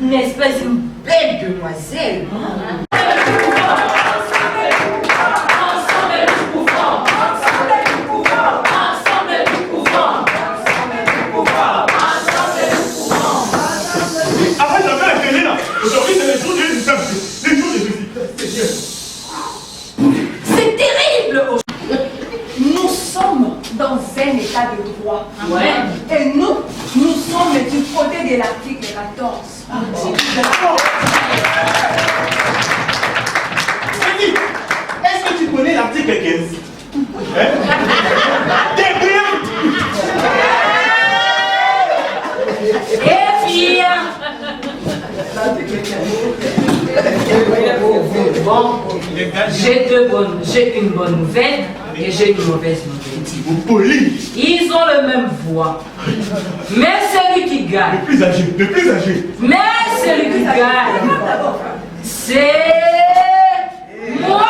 n'est-ce pas une belle demoiselle? Aujourd'hui, c'est le jour de Jésus. Le jour de Jésus. C'est terrible! Nous sommes dans un état de droit. Ouais. Et nous sommes du côté de l'article 14. D'accord. Freddy, est-ce que tu connais l'article 15? Hein? T'es bien. Eh bien! Bon, j'ai une bonne nouvelle et j'ai une mauvaise nouvelle. Ils ont le même voix. Mais celui qui gagne. Le plus âgé, le plus âgé. Mais celui qui gagne, c'est moi.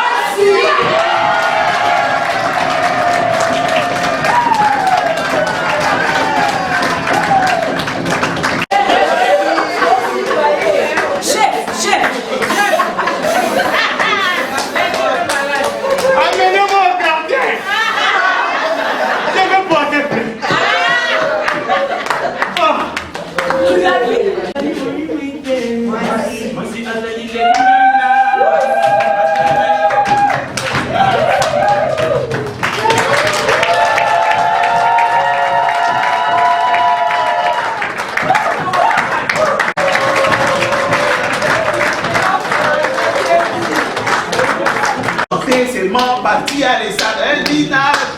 Seulement partir à l'estade,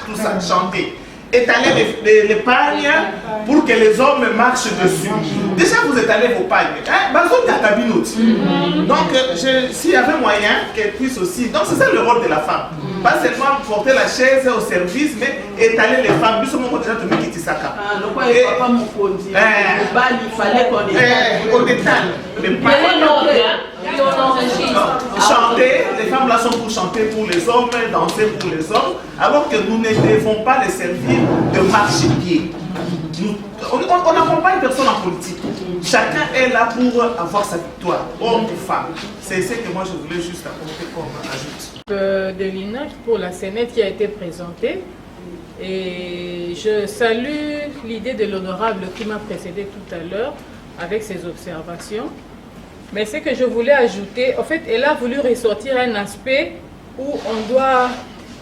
tout ça, chanter. Étaler l'épargne pour que les hommes marchent dessus. Déjà, vous étalez vos pagnes. Donc, s'il y avait moyen qu'elle puisse aussi. Donc, c'est ça le rôle de la femme. Pas seulement porter la chaise au service, mais étaler les femmes. Nous sommes déjà de Mikitisaka. Il fallait qu'on étale. Chanter, les femmes là sont pour chanter pour les hommes, danser pour les hommes, alors que nous ne devons pas les servir de marchepied. On n'accompagne personne en politique. Chacun est là pour avoir sa victoire, homme ou femme. C'est ce que moi je voulais juste apporter comme ajout. De l'INAC pour la Sénète qui a été présentée. Et je salue l'idée de l'honorable qui m'a précédé tout à l'heure avec ses observations. Mais ce que je voulais ajouter, en fait, elle a voulu ressortir un aspect où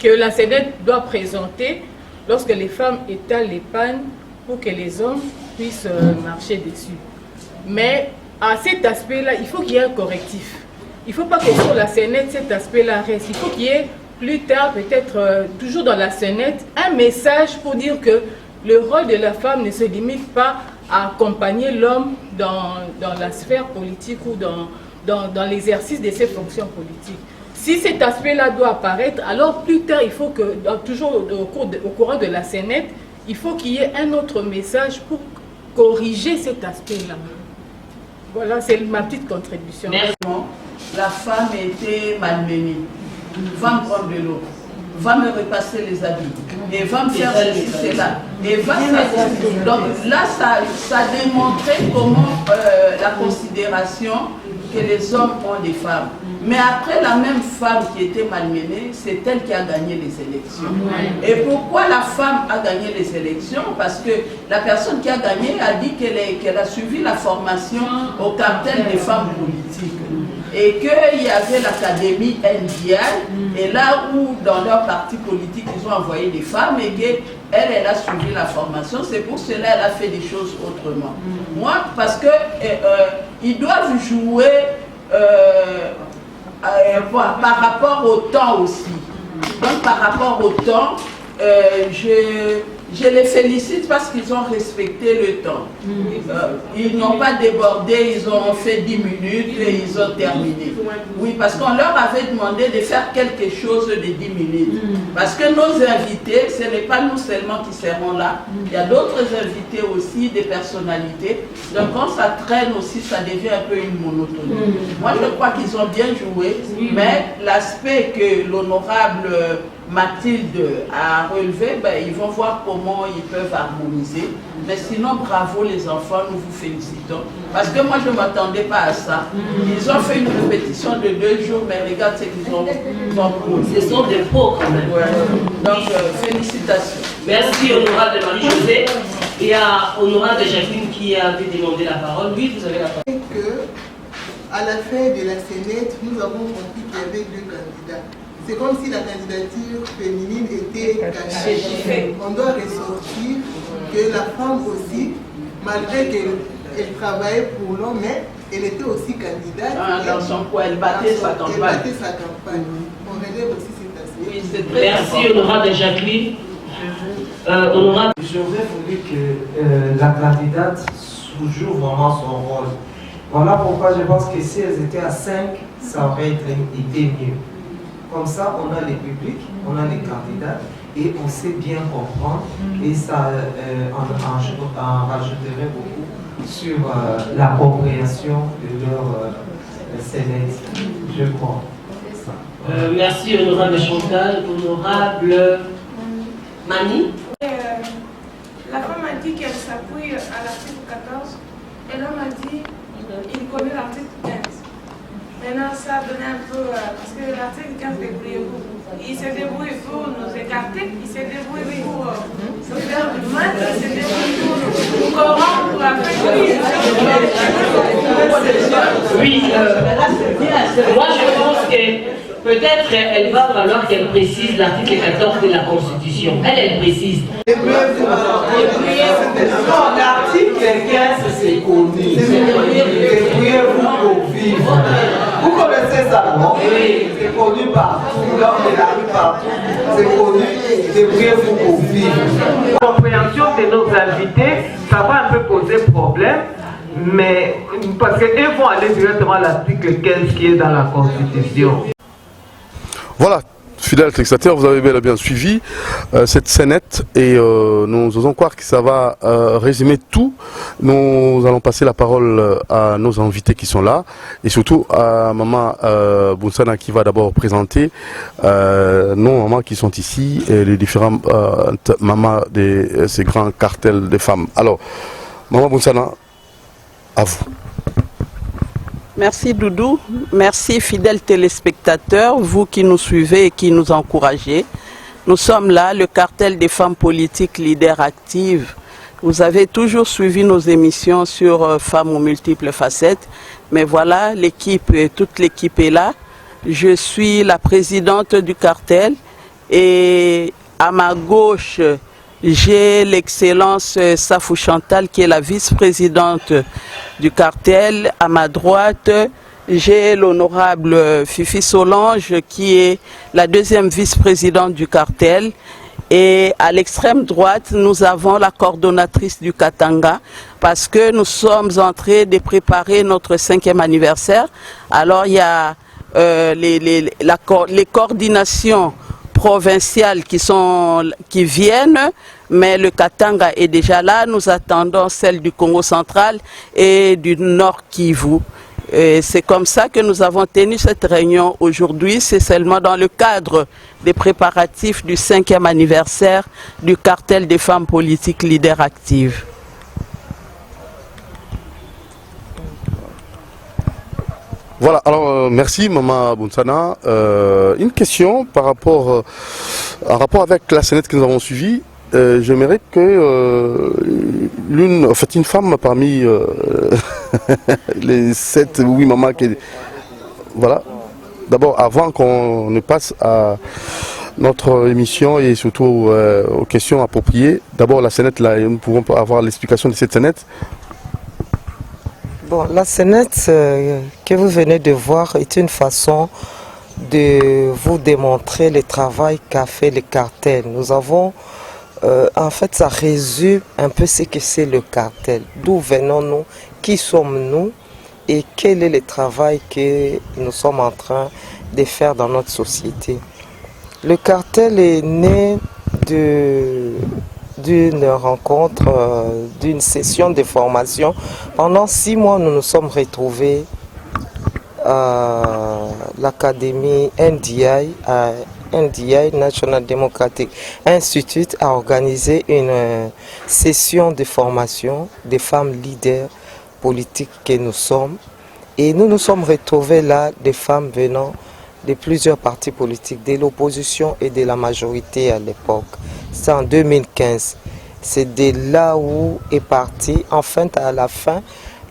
que la Sénète doit présenter lorsque les femmes étalent les pannes pour que les hommes puissent marcher dessus. Mais à cet aspect-là, il faut qu'il y ait un correctif. Il ne faut pas que sur la Sénète, cet aspect-là reste. Il faut qu'il y ait plus tard, peut-être toujours dans la Sénette, un message pour dire que le rôle de la femme ne se limite pas à accompagner l'homme dans la sphère politique ou dans l'exercice de ses fonctions politiques. Si cet aspect-là doit apparaître, alors plus tard, il faut que, toujours au courant de la Sénette, il faut qu'il y ait un autre message pour corriger cet aspect-là. Voilà, c'est ma petite contribution. Merci. La femme était malmenée. Va me prendre de l'eau, va me repasser les habits, et va me faire ceci, cela, et va me... Donc là, ça démontrait comment la considération que les hommes ont des femmes. Mais après, la même femme qui était malmenée, c'est elle qui a gagné les élections. Et pourquoi la femme a gagné les élections? Parce que la personne qui a gagné a dit qu'elle a suivi la formation au cartel des femmes politiques. Et qu'il y avait l'académie NDI, et là où dans leur parti politique ils ont envoyé des femmes et qu'elle a suivi la formation, c'est pour cela qu'elle a fait des choses autrement. Moi, parce que ils doivent jouer par rapport au temps aussi. Donc par rapport au temps, je les félicite parce qu'ils ont respecté le temps. Ils n'ont pas débordé, ils ont fait 10 minutes et ils ont terminé. Oui, parce qu'on leur avait demandé de faire quelque chose de 10 minutes. Parce que nos invités, ce n'est pas nous seulement qui serons là. Il y a d'autres invités aussi, des personnalités. Donc quand ça traîne aussi, ça devient un peu une monotonie. Moi, je crois qu'ils ont bien joué, mais l'aspect que l'honorable Mathilde a relevé, ben, ils vont voir comment ils peuvent harmoniser. Mais sinon, bravo les enfants, nous vous félicitons. Parce que moi, je ne m'attendais pas à ça. Ils ont fait une répétition de 2 jours, mais regarde ce qu'ils ont produit. Ce sont des pots quand même. Ouais. Donc, félicitations. Merci, honorable Marie-Josée. Il y a honorable Jacqueline qui avait demandé la parole. Oui, vous avez la parole. À la fin de la Sénète, nous avons compris qu'il y avait 2 candidats. C'est comme si la candidature féminine était cachée. On doit ressortir que la femme aussi, malgré qu'elle travaillait pour l'homme, mais elle était aussi candidate. Dans son coin, elle battait sa campagne. Elle battait sa campagne. On relève aussi cet aspect. Oui, c'est très Merci, honorable Jacqueline. Honorable. J'aurais voulu que la candidate joue vraiment son rôle. Voilà pourquoi je pense que si elles étaient à 5, ça aurait été mieux. Comme ça, on a les publics, on a les candidats et on sait bien comprendre et ça en rajouterait beaucoup sur la compréhension de leur Sénète, je crois. Merci, honorable Chantal. Honorable Mani. La femme a dit qu'elle s'appuie à l'article 14 et l'homme a dit qu'il connaît l'article 15. Maintenant, ça a donné un peu, parce que l'article 15 débrouillez-vous. Il s'est débrouillé pour nous écarter, il s'est débrouillé pour faire du mal, il s'est débrouillé pour nous corrompre, pour après. Oui, moi je pense que peut-être elle va falloir qu'elle précise l'article 14 de la Constitution. Elle précise. L'article 15, c'est connu. Débrouillez-vous pour vivre. Vous connaissez ça, non? Oui. C'est connu partout, l'homme de la rue partout. C'est connu, débrouillez-vous pour vivre. La compréhension de nos invités, ça va un peu poser problème, mais parce qu'ils vont aller directement à l'article 15 qui est dans la Constitution. Voilà. Fidèles téléspectateurs, vous avez bel et bien suivi cette scénette et nous osons croire que ça va résumer tout. Nous allons passer la parole à nos invités qui sont là et surtout à Maman Bounsana qui va d'abord présenter nos mamans qui sont ici et les différentes mamans de ces grands cartels de femmes. Alors, Maman Bounsana, à vous. Merci Doudou, merci fidèles téléspectateurs, vous qui nous suivez et qui nous encouragez. Nous sommes là, le cartel des femmes politiques leaders actives. Vous avez toujours suivi nos émissions sur femmes aux multiples facettes, mais voilà, toute l'équipe est là. Je suis la présidente du cartel et à ma gauche, j'ai l'excellence Safou Chantal qui est la vice-présidente du cartel. À ma droite, j'ai l'honorable Fifi Solange qui est la deuxième vice-présidente du cartel. Et à l'extrême droite, nous avons la coordonnatrice du Katanga parce que nous sommes en train de préparer notre 5e anniversaire. Alors il y a les coordinations provinciales qui viennent, mais le Katanga est déjà là. Nous attendons celle du Congo central et du Nord Kivu. C'est comme ça que nous avons tenu cette réunion aujourd'hui. C'est seulement dans le cadre des préparatifs du 5e anniversaire du cartel des femmes politiques leaders actives. Voilà, alors merci Maman Bounsana. Une question par rapport, en rapport avec la scénette que nous avons suivie. J'aimerais que une femme parmi les 7 ou 8 mamans qui... Voilà, d'abord avant qu'on ne passe à notre émission et surtout aux questions appropriées, d'abord la scénette, là, nous pouvons avoir l'explication de cette scénette. Bon, la scénette que vous venez de voir est une façon de vous démontrer le travail qu'a fait le cartel. Nous avons, en fait, ça résume un peu ce que c'est le cartel. D'où venons-nous, qui sommes-nous et quel est le travail que nous sommes en train de faire dans notre société. Le cartel est né d'une rencontre, d'une session de formation. Pendant 6 mois, nous nous sommes retrouvés à l'académie NDI NDI, National Democratic Institute, a organisé une session de formation des femmes leaders politiques que nous sommes. Et nous nous sommes retrouvés là, des femmes venant de plusieurs partis politiques, de l'opposition et de la majorité à l'époque. C'est en 2015. C'est de là où est parti, enfin à la fin,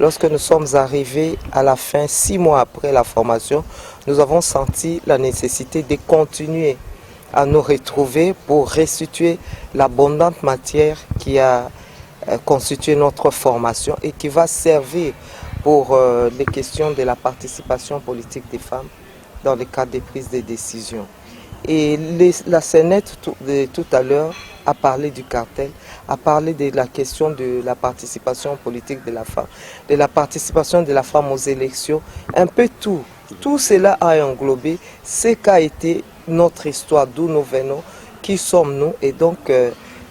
lorsque nous sommes arrivés à la fin, 6 mois après la formation, nous avons senti la nécessité de continuer à nous retrouver pour restituer l'abondante matière qui a constitué notre formation et qui va servir pour les questions de la participation politique des femmes dans le cadre des prises de décision. Et la Sénète tout à l'heure a parlé du cartel, a parlé de la question de la participation politique de la femme, de la participation de la femme aux élections, un peu tout. Tout cela a englobé ce qu'a été notre histoire, d'où nous venons, qui sommes-nous. Et donc,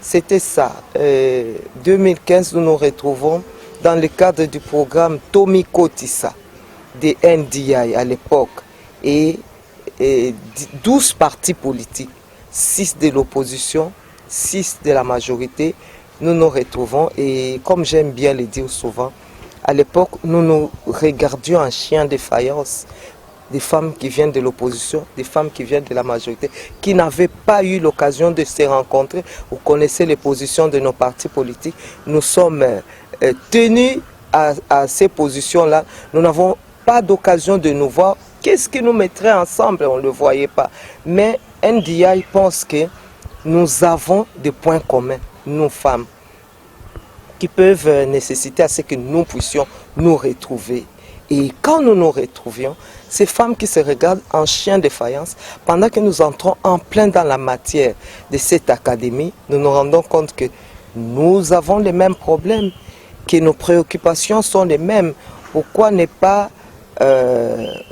c'était ça. 2015, nous nous retrouvons dans le cadre du programme Tomiko Tissa, des NDI à l'époque, et 12 partis politiques, 6 de l'opposition, 6 de la majorité, nous nous retrouvons. Et comme j'aime bien le dire souvent, à l'époque, nous nous regardions en chien de faïence, des femmes qui viennent de l'opposition, des femmes qui viennent de la majorité, qui n'avaient pas eu l'occasion de se rencontrer. Vous connaissez les positions de nos partis politiques. Nous sommes tenus à ces positions-là. Nous n'avons pas d'occasion de nous voir. Qu'est-ce qui nous mettrait ensemble? On ne le voyait pas. Mais NDI pense que nous avons des points communs, nous femmes, qui peuvent nécessiter à ce que nous puissions nous retrouver. Et quand nous nous retrouvions, ces femmes qui se regardent en chien de faïence, pendant que nous entrons en plein dans la matière de cette académie, nous nous rendons compte que nous avons les mêmes problèmes, que nos préoccupations sont les mêmes. Pourquoi ne pas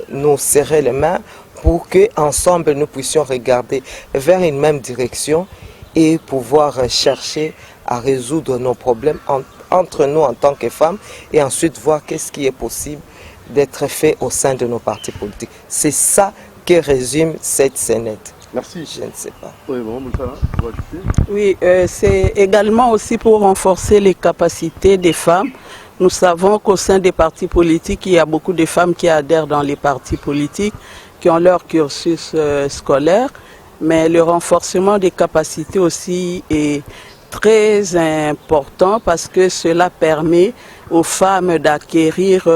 nous serrer les mains pour qu'ensemble nous puissions regarder vers une même direction et pouvoir chercher à résoudre nos problèmes entre nous en tant que femmes et ensuite voir qu'est-ce qui est possible d'être fait au sein de nos partis politiques. C'est ça que résume cette Sénète. Merci. Je ne sais pas. Oui, bon, oui, c'est également aussi pour renforcer les capacités des femmes. Nous savons qu'au sein des partis politiques, il y a beaucoup de femmes qui adhèrent dans les partis politiques, qui ont leur cursus scolaire, mais le renforcement des capacités aussi est très important parce que cela permet aux femmes d'acquérir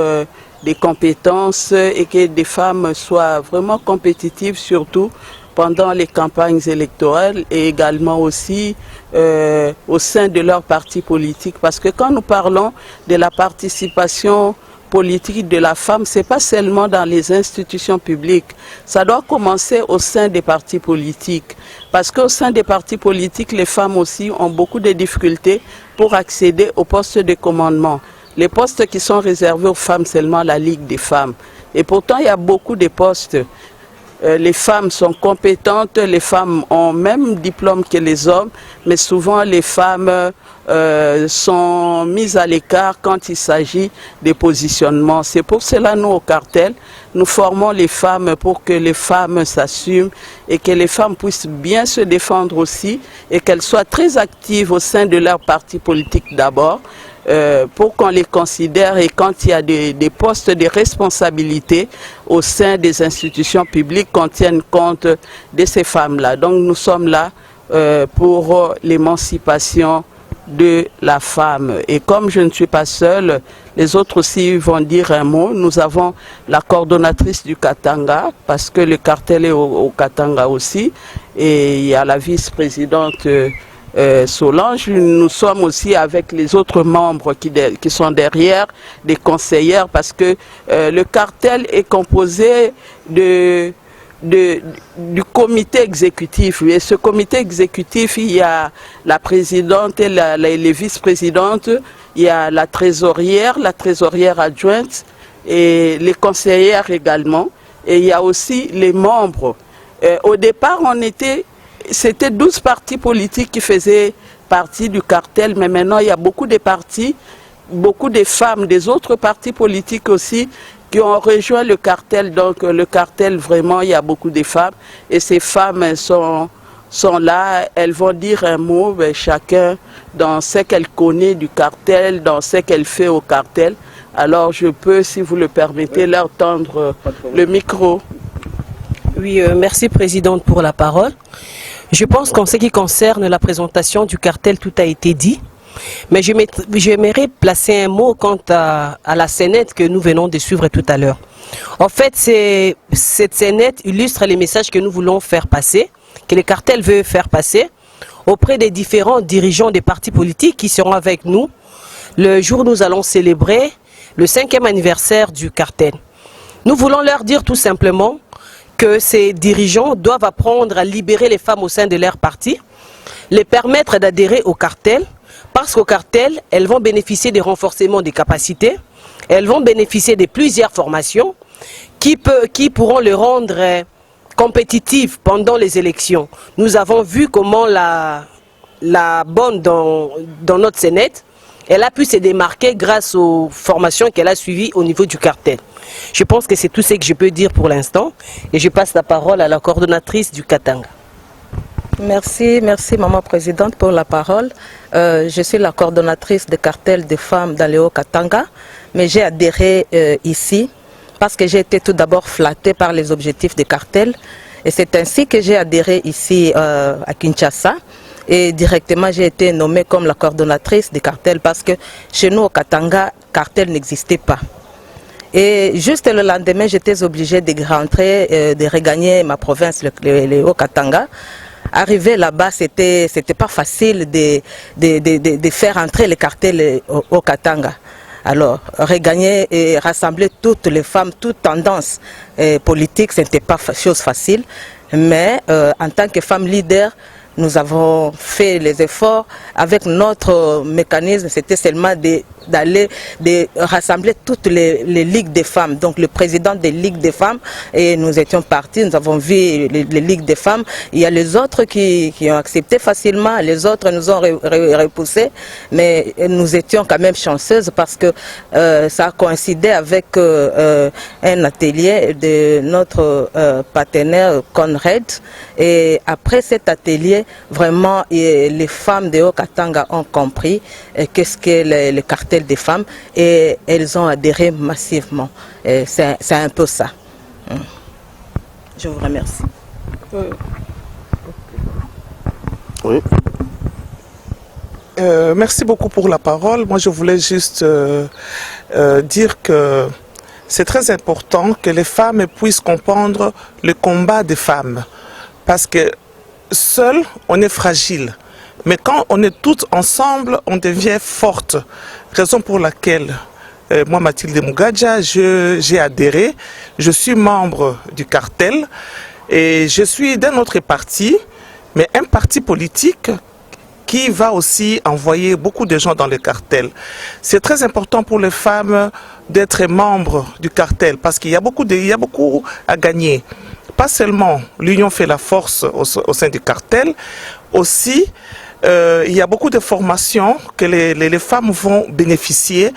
des compétences et que des femmes soient vraiment compétitives, surtout pendant les campagnes électorales et également aussi au sein de leur parti politique. Parce que quand nous parlons de la participation politique de la femme, ce n'est pas seulement dans les institutions publiques. Ça doit commencer au sein des partis politiques. Parce qu'au sein des partis politiques, les femmes aussi ont beaucoup de difficultés pour accéder aux postes de commandement. Les postes qui sont réservés aux femmes, seulement la Ligue des femmes. Et pourtant, il y a beaucoup de postes. Les femmes sont compétentes, les femmes ont même diplôme que les hommes, mais souvent les femmes sont mises à l'écart quand il s'agit des positionnements. C'est pour cela, nous, au cartel, nous formons les femmes pour que les femmes s'assument et que les femmes puissent bien se défendre aussi et qu'elles soient très actives au sein de leur parti politique d'abord, pour qu'on les considère et quand il y a des postes de responsabilité au sein des institutions publiques, qu'on tienne compte de ces femmes-là. Donc nous sommes là pour l'émancipation de la femme. Et comme je ne suis pas seule, les autres aussi vont dire un mot. Nous avons la coordonnatrice du Katanga, parce que le cartel est au Katanga aussi, et il y a la vice-présidente Solange. Nous sommes aussi avec les autres membres qui sont derrière, des conseillères, parce que le cartel est composé du comité exécutif. Et ce comité exécutif, il y a la présidente et les vice-présidentes, il y a la trésorière adjointe et les conseillères également. Et il y a aussi les membres. Au départ, c'était 12 partis politiques qui faisaient partie du cartel, mais maintenant il y a beaucoup de partis, beaucoup de femmes des autres partis politiques aussi qui ont rejoint le cartel. Donc le cartel, vraiment, il y a beaucoup de femmes. Et ces femmes sont là, elles vont dire un mot, chacun dans ce qu'elle connaît du cartel, dans ce qu'elle fait au cartel. Alors je peux, si vous le permettez, leur tendre le micro. Oui, merci Présidente pour la parole. Je pense qu'en ce qui concerne la présentation du cartel, tout a été dit. Mais j'aimerais placer un mot quant à la scénette que nous venons de suivre tout à l'heure. En fait, cette scénette illustre les messages que nous voulons faire passer, que le cartel veut faire passer auprès des différents dirigeants des partis politiques qui seront avec nous le jour où nous allons célébrer le 5e anniversaire du cartel. Nous voulons leur dire tout simplement que ces dirigeants doivent apprendre à libérer les femmes au sein de leur parti, les permettre d'adhérer au cartel, parce qu'au cartel, elles vont bénéficier des renforcements des capacités, elles vont bénéficier de plusieurs formations qui pourront les rendre compétitives pendant les élections. Nous avons vu comment la bonne dans notre Sénat, elle a pu se démarquer grâce aux formations qu'elle a suivies au niveau du cartel. Je pense que c'est tout ce que je peux dire pour l'instant et je passe la parole à la coordonnatrice du Katanga. Merci Maman Présidente pour la parole. Je suis la coordonnatrice du cartel des femmes dans le Haut-Katanga, mais j'ai adhéré ici parce que j'ai été tout d'abord flattée par les objectifs du cartel et c'est ainsi que j'ai adhéré ici à Kinshasa. Et directement, j'ai été nommée comme la coordonnatrice du cartel parce que chez nous au Katanga, cartel n'existait pas. Et juste le lendemain, j'étais obligée de rentrer, de regagner ma province, le Haut-Katanga. Arriver là-bas, c'était pas facile de faire entrer le cartel au Katanga. Alors, regagner et rassembler toutes les femmes, toutes tendances politiques, ce n'était pas chose facile. Mais en tant que femme leader, nous avons fait les efforts. Avec notre mécanisme, c'était seulement d'aller rassembler toutes les ligues des femmes. Donc le président des ligues des femmes, et nous étions partis, nous avons vu les ligues des femmes. Il y a les autres qui ont accepté facilement, les autres nous ont repoussés, mais nous étions quand même chanceuses parce que ça a coïncidé avec un atelier de notre partenaire Conrad. Et après cet atelier, vraiment, les femmes de Haut-Katanga ont compris qu'est-ce que le cartel des femmes et elles ont adhéré massivement. C'est un peu ça. Je vous remercie. Oui. Merci beaucoup pour la parole. Moi, je voulais juste dire que c'est très important que les femmes puissent comprendre le combat des femmes. Parce que seul, on est fragile. Mais quand on est toutes ensemble, on devient forte. Raison pour laquelle, moi, Mathilde Mugadja, j'ai adhéré. Je suis membre du cartel et je suis d'un autre parti, mais un parti politique qui va aussi envoyer beaucoup de gens dans le cartel. C'est très important pour les femmes d'être membres du cartel parce qu'il y a beaucoup à gagner. Pas seulement l'union fait la force au sein du cartel, aussi il y a beaucoup de formations que les femmes vont bénéficier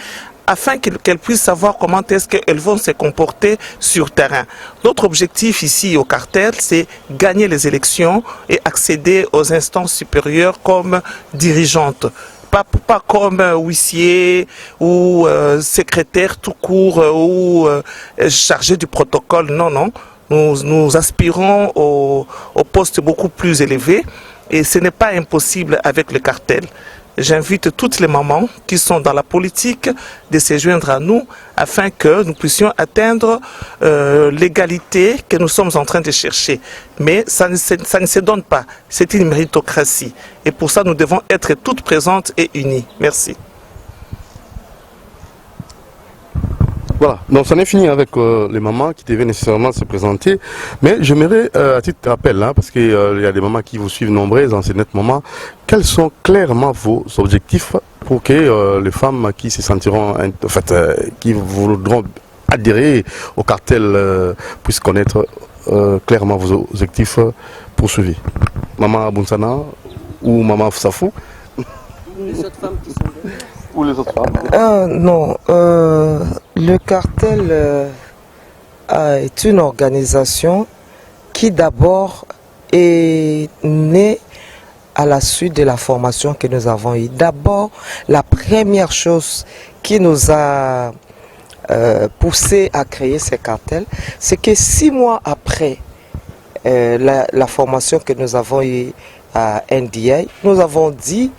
afin qu'elles puissent savoir comment est-ce qu'elles vont se comporter sur terrain. Notre objectif ici au cartel, c'est gagner les élections et accéder aux instances supérieures comme dirigeantes. Pas comme huissier ou secrétaire tout court ou chargé du protocole, non, non. Nous aspirons aux postes beaucoup plus élevés et ce n'est pas impossible avec le cartel. J'invite toutes les mamans qui sont dans la politique de se joindre à nous afin que nous puissions atteindre l'égalité que nous sommes en train de chercher. Mais ça ne se donne pas, c'est une méritocratie. Et pour ça, nous devons être toutes présentes et unies. Merci. Voilà, donc ça n'est fini avec les mamans qui devaient nécessairement se présenter. Mais j'aimerais, à titre de rappel, hein, parce qu'il y a des mamans qui vous suivent nombreuses, anciennettes mamans, quels sont clairement vos objectifs pour que les femmes qui se sentiront, en fait, qui voudront adhérer au cartel puissent connaître clairement vos objectifs poursuivis. Maman Bounsana ou Maman Safou? Les autres femmes qui sont là. Ou les autres femmes? Non, le cartel est une organisation qui d'abord est née à la suite de la formation que nous avons eue. D'abord, la première chose qui nous a poussé à créer ces cartels, c'est que 6 mois après la formation que nous avons eue à NDI, nous avons dit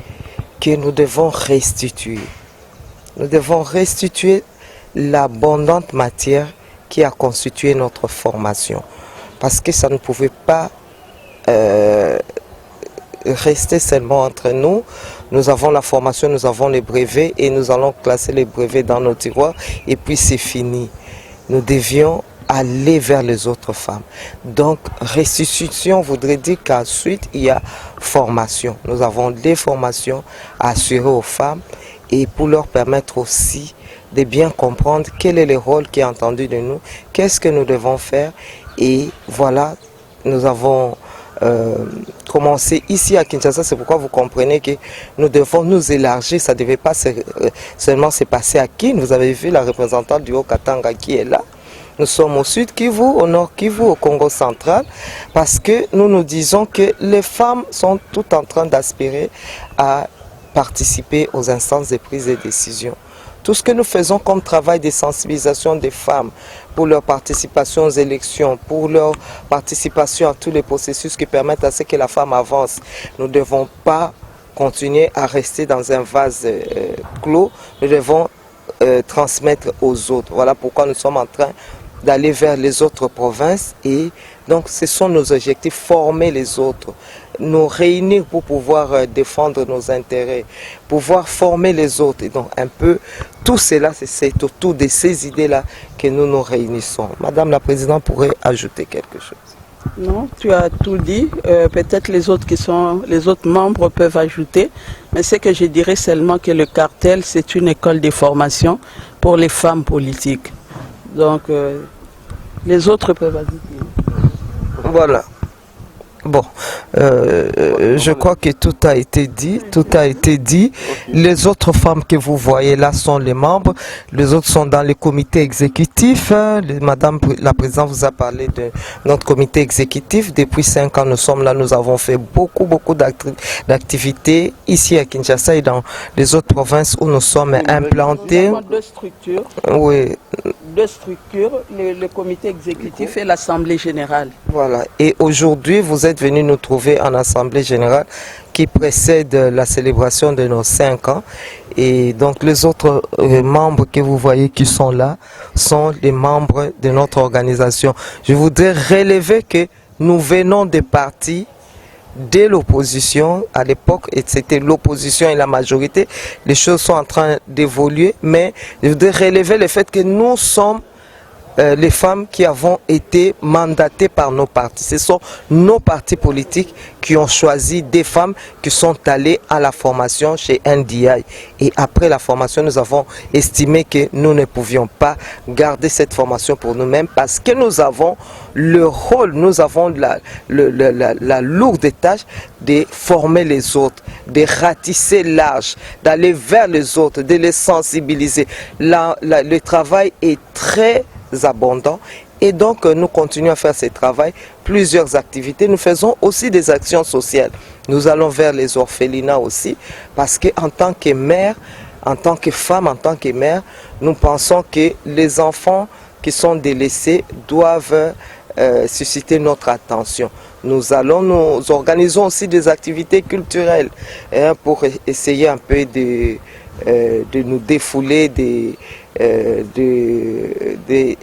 que nous devons restituer. Nous devons restituer l'abondante matière qui a constitué notre formation. Parce que ça ne pouvait pas rester seulement entre nous. Nous avons la formation, nous avons les brevets et nous allons classer les brevets dans nos tiroirs et puis c'est fini. Nous devions aller vers les autres femmes. Donc, restitution voudrait dire qu'ensuite, il y a formation. Nous avons des formations à assurer aux femmes et pour leur permettre aussi de bien comprendre quel est le rôle qui est attendu de nous, qu'est-ce que nous devons faire. Et voilà, nous avons commencé ici à Kinshasa. C'est pourquoi vous comprenez que nous devons nous élargir. Ça ne devait pas seulement se passer à Kin. Vous avez vu la représentante du Haut-Katanga qui est là. Nous sommes au sud Kivu, au nord Kivu, au Congo central, parce que nous nous disons que les femmes sont toutes en train d'aspirer à participer aux instances de prise de décision. Tout ce que nous faisons comme travail de sensibilisation des femmes pour leur participation aux élections, pour leur participation à tous les processus qui permettent à ce que la femme avance, nous ne devons pas continuer à rester dans un vase clos, nous devons transmettre aux autres. Voilà pourquoi nous sommes en train d'aller vers les autres provinces et donc ce sont nos objectifs, former les autres, nous réunir pour pouvoir défendre nos intérêts, pouvoir former les autres. Et donc un peu tout cela, c'est autour de ces idées-là que nous nous réunissons. Madame la Présidente pourrait ajouter quelque chose. Non, tu as tout dit. Peut-être les autres membres peuvent ajouter. Mais ce que je dirais seulement que le cartel, c'est une école de formation pour les femmes politiques. Donc, les autres peuvent ajouter. Voilà. Bon, je crois que tout a été dit, Les autres femmes que vous voyez là sont les membres, les autres sont dans le comité exécutif. Madame la Présidente vous a parlé de notre comité exécutif. Depuis 5 ans, nous sommes là, nous avons fait beaucoup d'activités ici à Kinshasa et dans les autres provinces où nous sommes implantés. Nous avons 2 structures. Oui. 2 structures, le comité exécutif et l'Assemblée générale. Voilà. Et aujourd'hui, vous êtes venus nous trouver en Assemblée générale qui précède la célébration de nos 5 ans. Et donc les autres membres que vous voyez qui sont là sont les membres de notre organisation. Je voudrais relever que nous venons des partis de l'opposition. À l'époque, c'était l'opposition et la majorité. Les choses sont en train d'évoluer, mais je voudrais relever le fait que nous sommes les femmes qui avons été mandatées par nos partis. Ce sont nos partis politiques qui ont choisi des femmes qui sont allées à la formation chez NDI. Et après la formation, nous avons estimé que nous ne pouvions pas garder cette formation pour nous-mêmes parce que nous avons le rôle, nous avons la lourde tâche de former les autres, de ratisser large, d'aller vers les autres, de les sensibiliser. Le travail est très abondant et donc nous continuons à faire ce travail, plusieurs activités. Nous faisons aussi des actions sociales. Nous allons vers les orphelinats aussi parce qu'en tant que mère, en tant que femme, en tant que mère, nous pensons que les enfants qui sont délaissés doivent susciter notre attention. Nous organisons aussi des activités culturelles pour essayer un peu de nous défouler,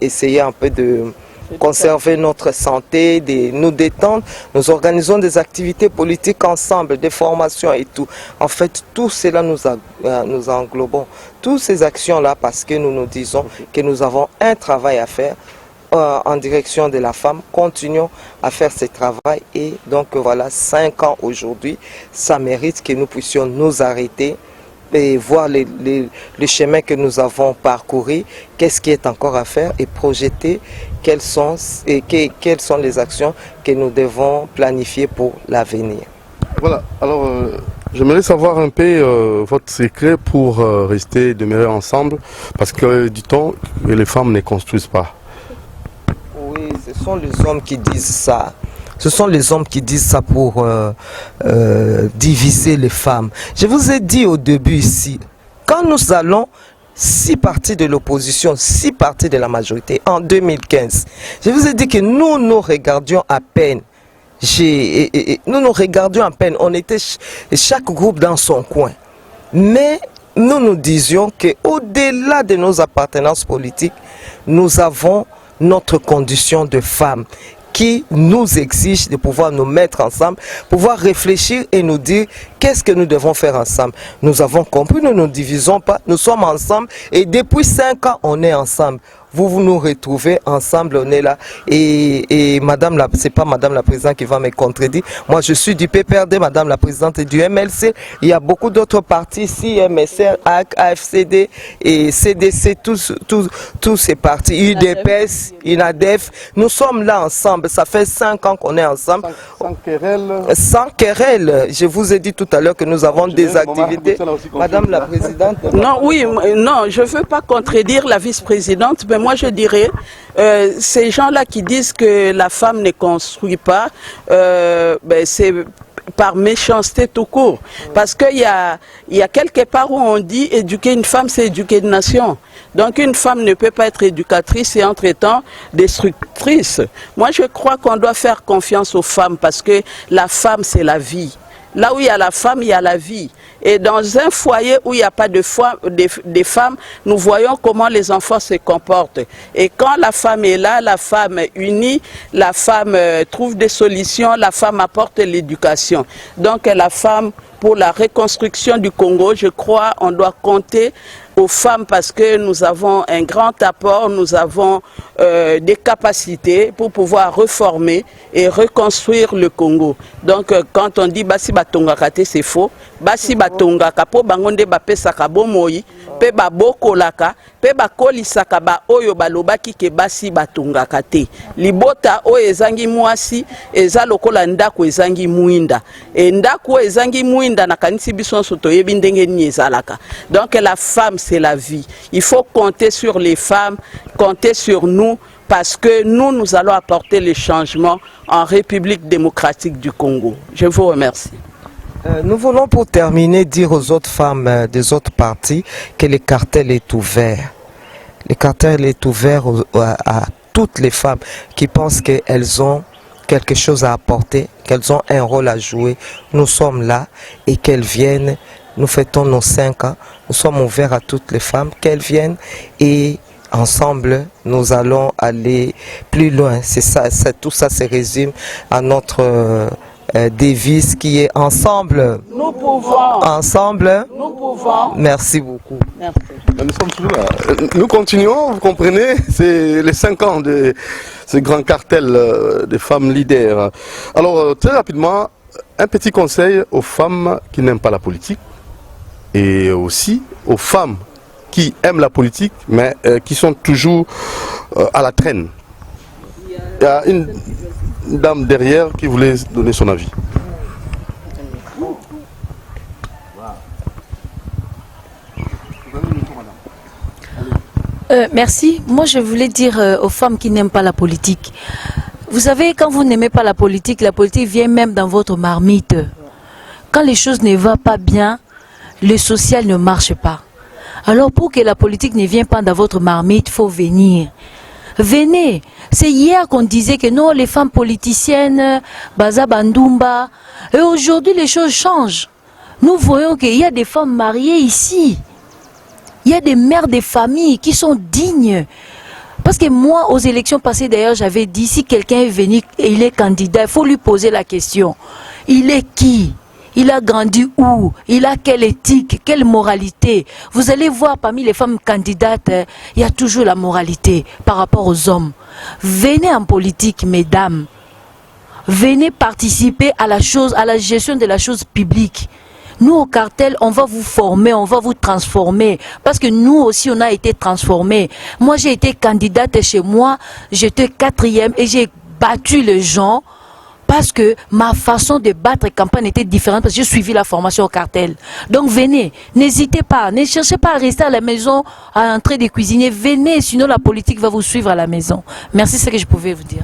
essayer un peu de conserver notre santé, de nous détendre. Nous organisons des activités politiques ensemble, des formations et tout. En fait, tout cela nous englobons. Toutes ces actions-là parce que nous nous disons que nous avons un travail à faire en direction de la femme. Continuons à faire ce travail et donc voilà, 5 ans aujourd'hui, ça mérite que nous puissions nous arrêter et voir les chemins que nous avons parcourus, qu'est-ce qui est encore à faire et projeter quelles sont les actions que nous devons planifier pour l'avenir. Voilà, alors j'aimerais savoir un peu votre secret pour demeurer ensemble, parce que dit-on que les femmes ne construisent pas. Ce sont les hommes qui disent ça. Ce sont les hommes qui disent ça pour diviser les femmes. Je vous ai dit au début ici, quand nous allons 6 partis de l'opposition, 6 partis de la majorité en 2015, je vous ai dit que nous regardions à peine. Nous regardions à peine. On était chaque groupe dans son coin. Mais nous disions qu'au-delà de nos appartenances politiques, nous avons notre condition de femme qui nous exige de pouvoir nous mettre ensemble, pouvoir réfléchir et nous dire qu'est-ce que nous devons faire ensemble. Nous avons compris, nous ne nous divisons pas, nous sommes ensemble et depuis 5 ans, on est ensemble. Vous nous retrouvez ensemble, on est là. Et madame c'est pas madame la présidente qui va me contredire. Moi, je suis du PPRD, madame la présidente et du MLC. Il y a beaucoup d'autres partis ici, MSR, AC, AFCD et CDC, tous ces partis, UDPS, INADEF. Nous sommes là ensemble. Ça fait 5 ans qu'on est ensemble. Sans querelle. Sans querelle. Je vous ai dit tout à l'heure que nous avons des activités. Madame la présidente. Non, oui, non, je ne veux pas contredire la vice-présidente, mais moi je dirais, ces gens-là qui disent que la femme ne construit pas, c'est par méchanceté tout court. Parce qu'il y a quelque part où on dit éduquer une femme, c'est éduquer une nation. Donc une femme ne peut pas être éducatrice et entre-temps destructrice. Moi je crois qu'on doit faire confiance aux femmes parce que la femme c'est la vie. Là où il y a la femme, il y a la vie. Et dans un foyer où il n'y a pas de femmes, nous voyons comment les enfants se comportent. Et quand la femme est là, la femme unit, la femme trouve des solutions, la femme apporte l'éducation. Donc la femme, pour la reconstruction du Congo, je crois on doit compter aux femmes parce que nous avons un grand apport, nous avons des capacités pour pouvoir reformer et reconstruire le Congo. Donc quand on dit Basi Batongakate, c'est faux. Basi Batongaka po bangonde bapesaka bomoi, pe babokolaka, pe bakolisaka ba oyo balobaki ke Basi Batongakate. Libota o ezangi mwasi, eza lokola ndako ezangi muinda. Et ndako ezangi muinda na kanisi biso soto yebi ndenge ni ezalaka. Donc la femme c'est la vie. Il faut compter sur les femmes, compter sur nous, parce que nous allons apporter les changements en République démocratique du Congo. Je vous remercie. Nous voulons pour terminer dire aux autres femmes des autres partis que le cartel est ouvert. Le cartel est ouvert à toutes les femmes qui pensent qu'elles ont quelque chose à apporter, qu'elles ont un rôle à jouer. Nous sommes là et qu'elles viennent. Nous fêtons nos 5 ans. Nous sommes ouverts à toutes les femmes, qu'elles viennent et ensemble, nous allons aller plus loin. C'est ça, tout ça se résume à notre devise qui est ensemble. Nous pouvons. Ensemble. Nous pouvons. Merci beaucoup. Merci. Nous sommes toujours là. Nous continuons, vous comprenez, c'est les 5 ans de ce grand cartel des femmes leaders. Alors, très rapidement, un petit conseil aux femmes qui n'aiment pas la politique et aussi aux femmes qui aiment la politique mais qui sont toujours à la traîne. Il y a une dame derrière qui voulait donner son avis. Merci. Moi, je voulais dire aux femmes qui n'aiment pas la politique. Vous savez, quand vous n'aimez pas la politique vient même dans votre marmite. Quand les choses ne vont pas bien, le social ne marche pas. Alors, pour que la politique ne vienne pas dans votre marmite, il faut venir. Venez. C'est hier qu'on disait que non, les femmes politiciennes, Baza Bandoumba. Et aujourd'hui, les choses changent. Nous voyons qu'il y a des femmes mariées ici. Il y a des mères de famille qui sont dignes. Parce que moi, aux élections passées, d'ailleurs, j'avais dit, si quelqu'un est venu et il est candidat, il faut lui poser la question. Il est qui? Il a grandi où? Il a quelle éthique? Quelle moralité? Vous allez voir parmi les femmes candidates, il y a toujours la moralité par rapport aux hommes. Venez en politique, mesdames. Venez participer à la gestion de la chose publique. Nous, au cartel, on va vous former, on va vous transformer. Parce que nous aussi, on a été transformés. Moi, j'ai été candidate chez moi, j'étais 4e et j'ai battu les gens. Parce que ma façon de battre campagne était différente parce que j'ai suivi la formation au cartel. Donc venez, n'hésitez pas, ne cherchez pas à rester à la maison, à entrer de cuisiner. Venez, sinon la politique va vous suivre à la maison. Merci, c'est ce que je pouvais vous dire.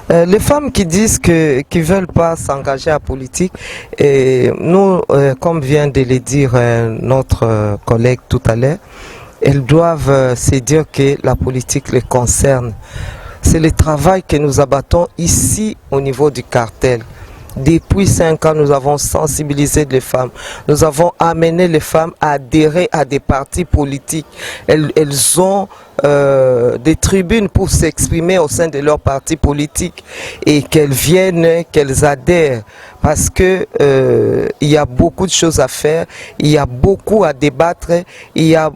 Les femmes qui disent qu'ils ne veulent pas s'engager en politique, et nous, comme vient de le dire notre collègue tout à l'heure, elles doivent se dire que la politique les concerne. C'est le travail que nous abattons ici au niveau du cartel. Depuis 5 ans, nous avons sensibilisé les femmes. Nous avons amené les femmes à adhérer à des partis politiques. Elles ont des tribunes pour s'exprimer au sein de leur parti politique et qu'elles viennent, qu'elles adhèrent. Parce que il y a beaucoup de choses à faire, il y a beaucoup à débattre, il y a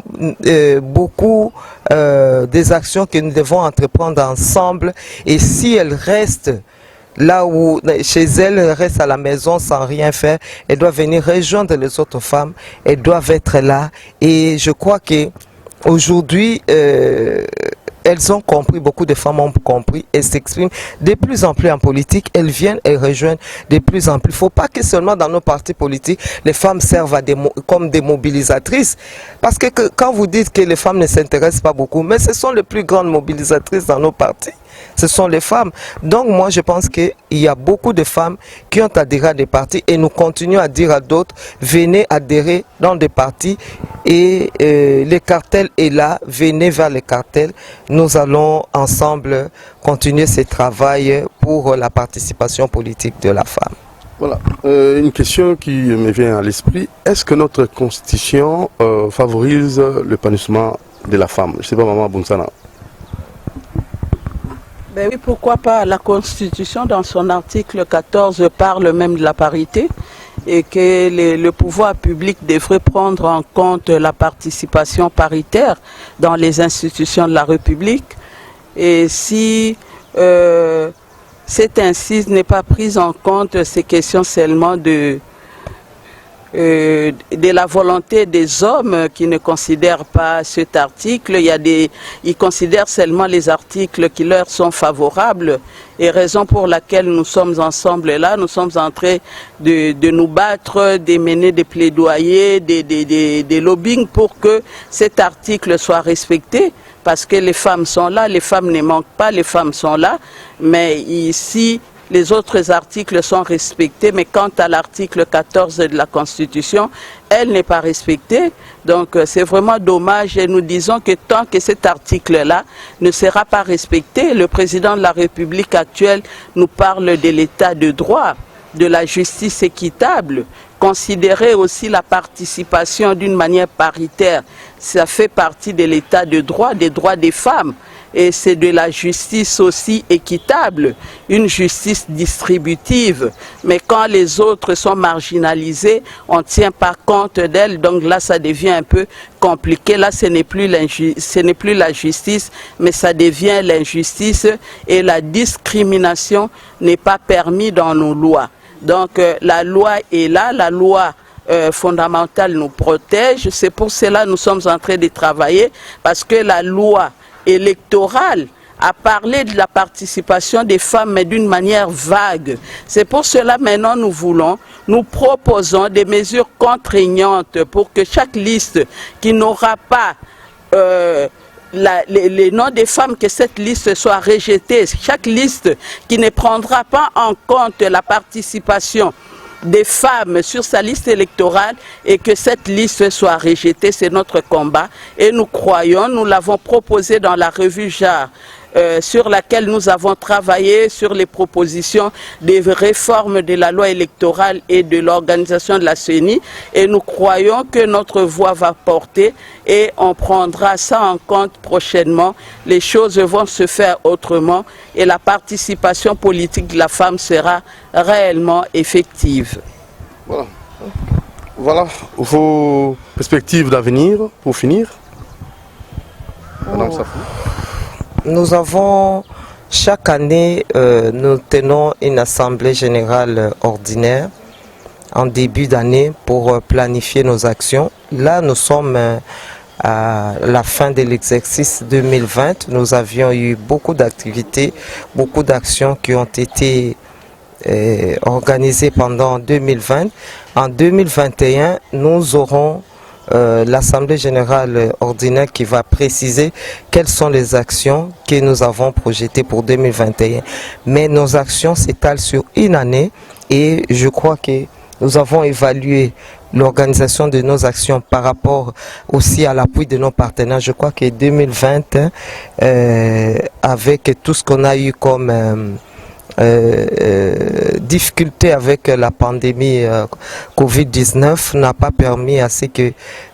beaucoup des actions que nous devons entreprendre ensemble. Et si elles restent là où, chez elles, restent à la maison sans rien faire, elles doivent venir rejoindre les autres femmes, elles doivent être là. Et je crois que aujourd'hui, elles ont compris, beaucoup de femmes ont compris, elles s'expriment de plus en plus en politique, elles viennent, elles rejoignent de plus en plus. Il ne faut pas que seulement dans nos partis politiques, les femmes servent comme des mobilisatrices. Parce que quand vous dites que les femmes ne s'intéressent pas beaucoup, mais ce sont les plus grandes mobilisatrices dans nos partis. Ce sont les femmes. Donc moi je pense qu'il y a beaucoup de femmes qui ont adhéré à des partis et nous continuons à dire à d'autres, venez adhérer dans des partis et le cartel est là, venez vers le cartel. Nous allons ensemble continuer ce travail pour la participation politique de la femme. Voilà, une question qui me vient à l'esprit. Est-ce que notre constitution favorise l'épanouissement de la femme? Je ne sais pas, Maman Bounsana. Ben oui, pourquoi pas. La Constitution, dans son article 14, parle même de la parité et que le pouvoir public devrait prendre en compte la participation paritaire dans les institutions de la République. Et si cette incise n'est pas prise en compte, c'est question seulement de la volonté des hommes qui ne considèrent pas cet article. Ils considèrent seulement les articles qui leur sont favorables, et raison pour laquelle nous sommes ensemble là, nous sommes en train de nous battre, de mener des plaidoyers, des lobbying pour que cet article soit respecté. Parce que les femmes sont là, les femmes ne manquent pas, les femmes sont là, mais ici, les autres articles sont respectés, mais quant à l'article 14 de la Constitution, elle n'est pas respectée. Donc c'est vraiment dommage et nous disons que tant que cet article-là ne sera pas respecté, le président de la République actuelle nous parle de l'état de droit, de la justice équitable, considérer aussi la participation d'une manière paritaire. Ça fait partie de l'état de droit, des droits des femmes. Et c'est de la justice aussi équitable, une justice distributive. Mais quand les autres sont marginalisés, on ne tient pas compte d'elles. Donc là, ça devient un peu compliqué. Là, ce n'est plus la justice, mais ça devient l'injustice. Et la discrimination n'est pas permise dans nos lois. Donc la loi est là, la loi fondamentale nous protège. C'est pour cela que nous sommes en train de travailler, parce que la loi électorale a parlé de la participation des femmes, mais d'une manière vague. C'est pour cela maintenant nous proposons des mesures contraignantes pour que chaque liste qui n'aura pas les noms des femmes, que cette liste soit rejetée. Chaque liste qui ne prendra pas en compte la participation des femmes sur sa liste électorale et que cette liste soit rejetée, c'est notre combat. Et nous croyons, nous l'avons proposé dans la revue JAR, sur laquelle nous avons travaillé sur les propositions des réformes de la loi électorale et de l'organisation de la CENI. Et nous croyons que notre voix va porter et on prendra ça en compte prochainement. Les choses vont se faire autrement et la participation politique de la femme sera réellement effective. Voilà. Voilà vos perspectives d'avenir pour finir. Madame Safou. Nous avons, chaque année, nous tenons une assemblée générale ordinaire en début d'année pour planifier nos actions. Là, nous sommes à la fin de l'exercice 2020. Nous avions eu beaucoup d'activités, beaucoup d'actions qui ont été organisées pendant 2020. En 2021, nous aurons l'Assemblée générale ordinaire qui va préciser quelles sont les actions que nous avons projetées pour 2021. Mais nos actions s'étalent sur une année et je crois que nous avons évalué l'organisation de nos actions par rapport aussi à l'appui de nos partenaires. Je crois que 2020, avec tout ce qu'on a eu comme difficulté avec la pandémie Covid-19, n'a pas permis à ce que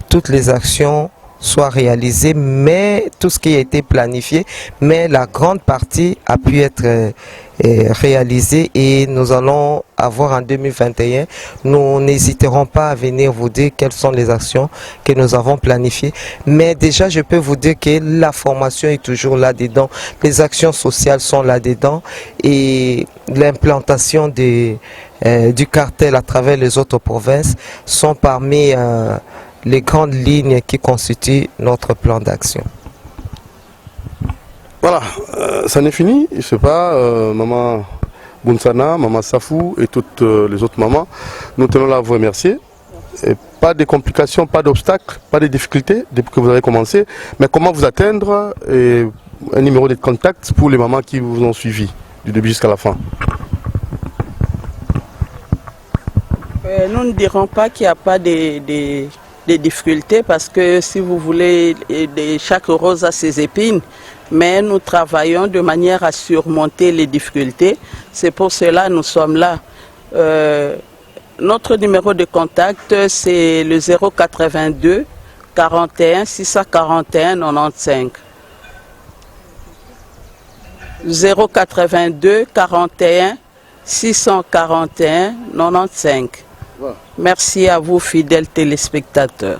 toutes les actions soient réalisées, mais tout ce qui a été planifié, mais la grande partie a pu être réalisée et nous allons avoir en 2021, nous n'hésiterons pas à venir vous dire quelles sont les actions que nous avons planifiées, mais déjà je peux vous dire que la formation est toujours là-dedans, les actions sociales sont là-dedans et l'implantation du cartel à travers les autres provinces sont parmi les grandes lignes qui constituent notre plan d'action. Voilà, ça n'est fini, je ne sais pas, maman Bounsana, maman Safou et toutes les autres mamans, nous tenons là à vous remercier. Et pas de complications, pas d'obstacles, pas de difficultés depuis que vous avez commencé, mais comment vous atteindre et un numéro de contact pour les mamans qui vous ont suivi du début jusqu'à la fin. Nous ne dirons pas qu'il n'y a pas des difficultés parce que si vous voulez, chaque rose a ses épines, mais nous travaillons de manière à surmonter les difficultés. C'est pour cela que nous sommes là. Notre numéro de contact, c'est le 082 41 641 95. 082 41 641 95. Merci à vous, fidèles téléspectateurs.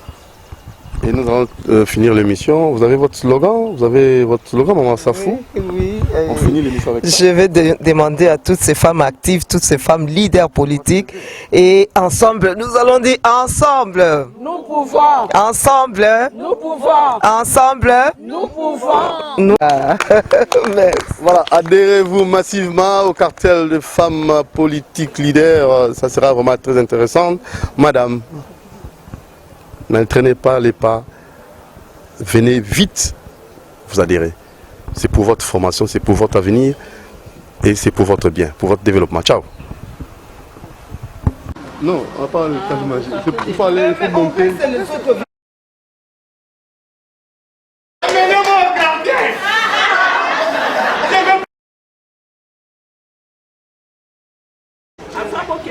Et nous allons finir l'émission. Vous avez votre slogan, maman Safou? Oui. On finit l'émission avec ça. Je vais demander à toutes ces femmes actives, toutes ces femmes leaders politiques, et ensemble, nous allons dire ensemble. Nous pouvons. Ensemble. Nous pouvons. Ensemble. Nous pouvons. Nous... Voilà, adhérez-vous massivement au cartel de femmes politiques leaders. Ça sera vraiment très intéressant. Madame, n'entraînez pas les pas. Venez vite vous adhérer. C'est pour votre formation, c'est pour votre avenir et c'est pour votre bien, pour votre développement. Ciao. Non, on va pas le temps d'imaginer. C'est pour parler, il faut monter.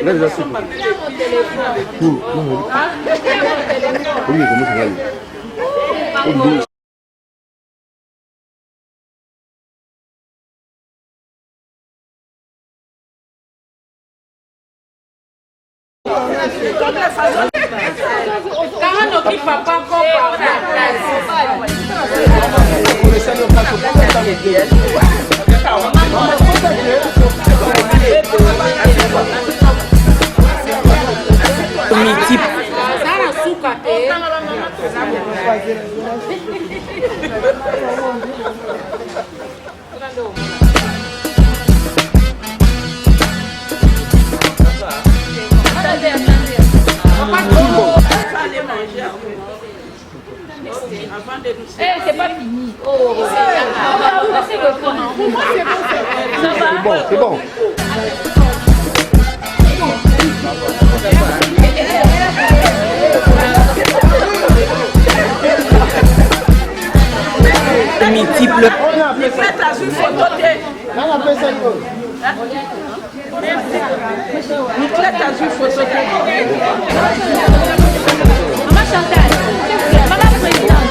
Là, déjà, c'est bon. Oui, comment ça va aller? C'est pas fini. C'est bon, c'est bon. Multiple. Maman Chantal, maman présidente.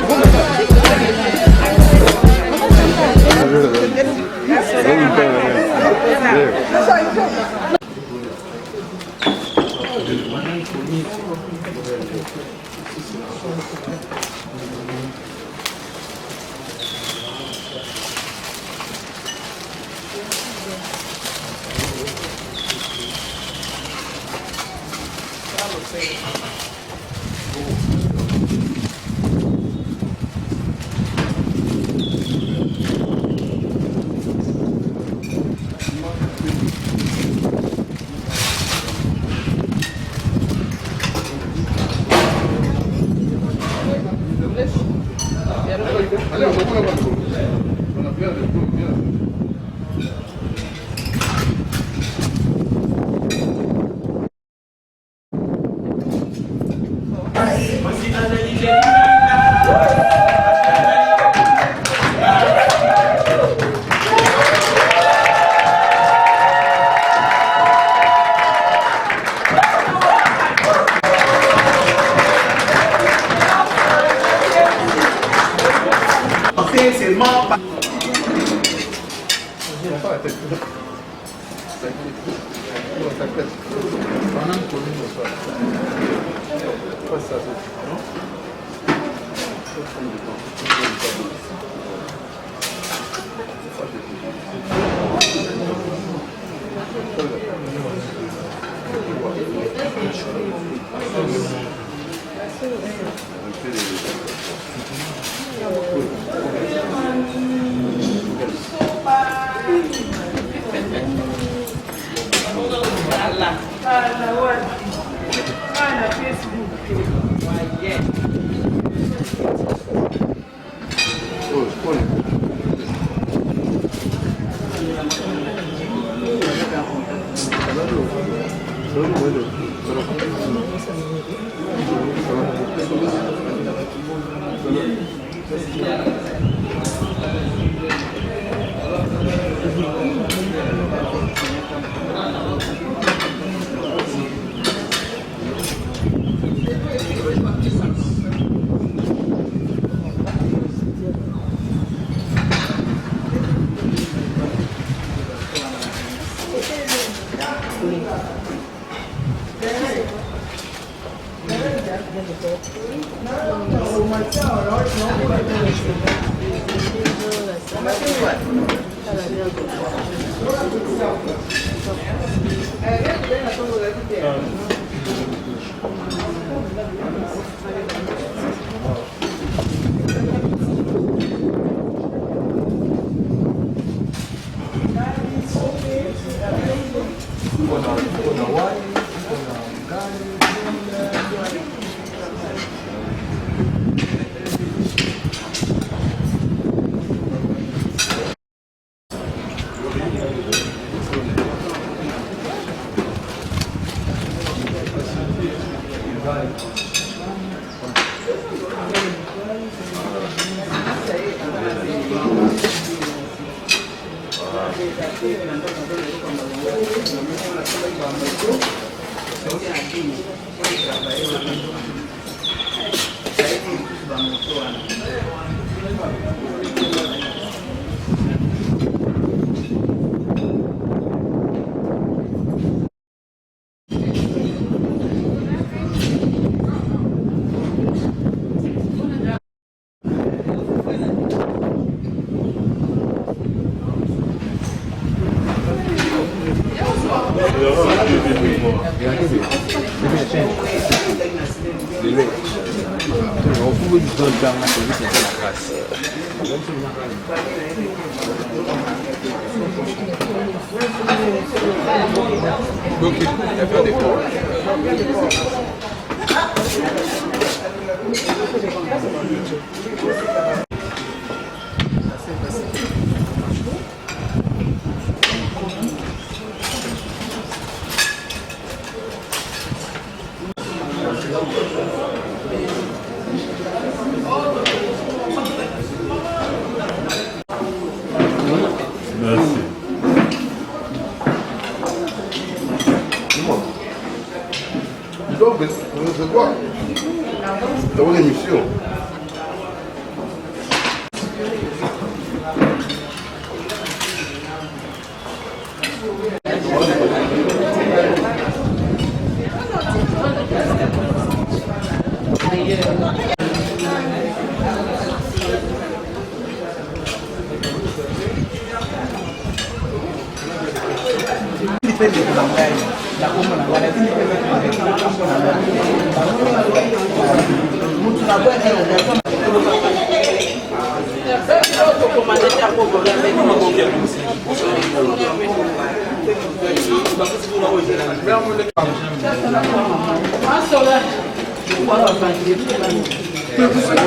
Bonjour.